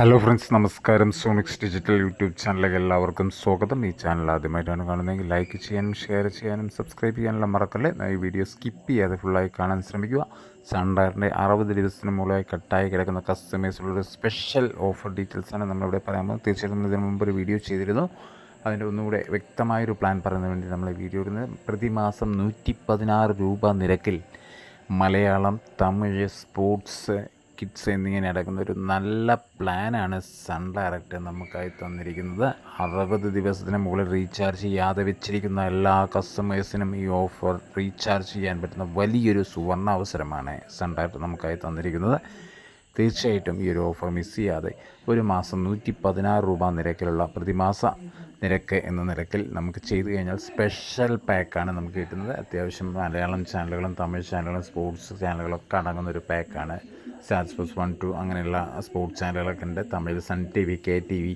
Hello friends, നമസ്കാരം. സോണിക്സ് digital YouTube ചാനലിലേക്ക് എല്ലാവർക്കും സ്വാഗതം. ഈ ചാനൽ ആദ്യമായിട്ടാണ് കാണുന്നതെങ്കിൽ ലൈക്ക് ചെയ്യാനും ഷെയർ ചെയ്യാനും സബ്സ്ക്രൈബ് ചെയ്യാനുള്ള മറക്കല്ലേ. ഈ വീഡിയോ സ്കിപ്പ് ചെയ്യാതെ ഫുള്ളായി കാണാൻ ശ്രമിക്കുക. സൺഡയറിൻ്റെ 60 ദിവസത്തിന് മുകളിലായി കട്ടായി കിടക്കുന്ന കസ്റ്റമേഴ്സിലുള്ള സ്പെഷ്യൽ ഓഫർ ഡീറ്റെയിൽസാണ് നമ്മളിവിടെ പറയാൻ പോകുന്നത്. തീർച്ചയായിട്ടും ഇതിനു മുമ്പ് ഒരു വീഡിയോ ചെയ്തിരുന്നു. അതിൻ്റെ ഒന്നുകൂടെ വ്യക്തമായൊരു പ്ലാൻ പറയുന്നതിന് വേണ്ടി നമ്മൾ ഈ വീഡിയോ ഇടുന്നത്. പ്രതിമാസം 116 രൂപ നിരക്കിൽ മലയാളം, തമിഴ്, സ്പോർട്സ്, കിഡ്സ് എന്നിങ്ങനെ അടങ്ങുന്ന ഒരു നല്ല പ്ലാനാണ് സൺ ഡയറക്റ്റ് നമുക്കായി തന്നിരിക്കുന്നത്. 60 ദിവസത്തിന് മുകളിൽ റീചാർജ് ചെയ്യാതെ വെച്ചിരിക്കുന്ന എല്ലാ കസ്റ്റമേഴ്സിനും ഈ ഓഫർ റീചാർജ് ചെയ്യാൻ പറ്റുന്ന വലിയൊരു സുവർണ അവസരമാണ് സൺ ഡയറക്റ്റ് നമുക്കായി തന്നിരിക്കുന്നത്. തീർച്ചയായിട്ടും ഈ ഒരു ഓഫർ മിസ് ചെയ്യാതെ ഒരു മാസം 116 രൂപ നിരക്കിലുള്ള പ്രതിമാസ നിരക്ക് എന്ന നിരക്കിൽ നമുക്ക് ചെയ്തു കഴിഞ്ഞാൽ സ്പെഷ്യൽ പാക്കാണ് നമുക്ക് കിട്ടുന്നത്. അത്യാവശ്യം മലയാളം ചാനലുകളും തമിഴ് ചാനലുകളും സ്പോർട്സ് ചാനലുകളൊക്കെ അടങ്ങുന്ന ഒരു പാക്കാണ്. സ്റ്റാർ സ്പോർട്സ് 1, 2 അങ്ങനെയുള്ള സ്പോർട്സ് ചാനലുകളൊക്കെ ഉണ്ട്. തമിഴ് സൺ TV, KTV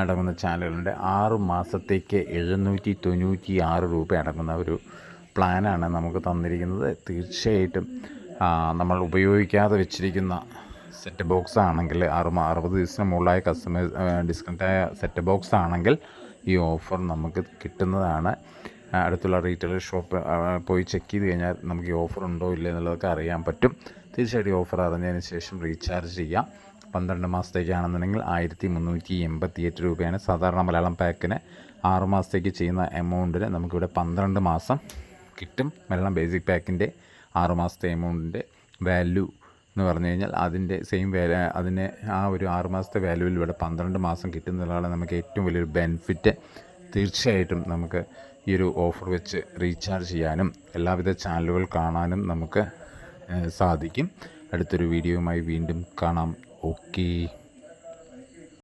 അടങ്ങുന്ന ചാനലുകളുണ്ട്. 6 മാസത്തേക്ക് 796 രൂപ അടങ്ങുന്ന ഒരു പ്ലാനാണ് നമുക്ക് തന്നിരിക്കുന്നത്. തീർച്ചയായിട്ടും നമ്മൾ ഉപയോഗിക്കാതെ വെച്ചിരിക്കുന്ന സെറ്റ് ബോക്സ് ആണെങ്കിൽ 60 ദിവസത്തിന് മുകളിലായ കസ്റ്റമേഴ്സ് ഡിസ്കൗണ്ടായ സെറ്റ് ബോക്സ് ആണെങ്കിൽ ഈ ഓഫർ നമുക്ക് കിട്ടുന്നതാണ്. അടുത്തുള്ള റീറ്റെയിൽ ഷോപ്പ് പോയി ചെക്ക് ചെയ്ത് കഴിഞ്ഞാൽ നമുക്ക് ഈ ഓഫർ ഉണ്ടോ ഇല്ല എന്നുള്ളതൊക്കെ അറിയാൻ പറ്റും. തീർച്ചയായിട്ടും ഈ ഓഫർ അറിഞ്ഞതിന് ശേഷം റീചാർജ് ചെയ്യാം. 12 മാസത്തേക്കാണെന്നുണ്ടെങ്കിൽ 1388 രൂപയാണ്. സാധാരണ മലയാളം പാക്കിന് 6 മാസത്തേക്ക് ചെയ്യുന്ന എമൗണ്ടിന് നമുക്കിവിടെ 12 മാസം കിട്ടും. മലയാളം ബേസിക് പാക്കിൻ്റെ 6 മാസത്തെ എമൗണ്ടിൻ്റെ വാല്യൂ എന്ന് പറഞ്ഞു കഴിഞ്ഞാൽ അതിൻ്റെ സെയിം വാല്യൂ, അതിന് ആ ഒരു 6 മാസത്തെ വാല്യൂവിൽ ഇവിടെ 12 മാസം കിട്ടുന്നതാണ് നമുക്ക് ഏറ്റവും വലിയൊരു ബെനിഫിറ്റ്. തീർച്ചയായിട്ടും നമുക്ക് ഈ ഒരു ഓഫർ വെച്ച് റീചാർജ് ചെയ്യാനും എല്ലാവിധ ചാനലുകൾ കാണാനും നമുക്ക് സാധിക്കും. അടുത്തൊരു വീഡിയോയുമായി വീണ്ടും കാണാം. ഓക്കേ.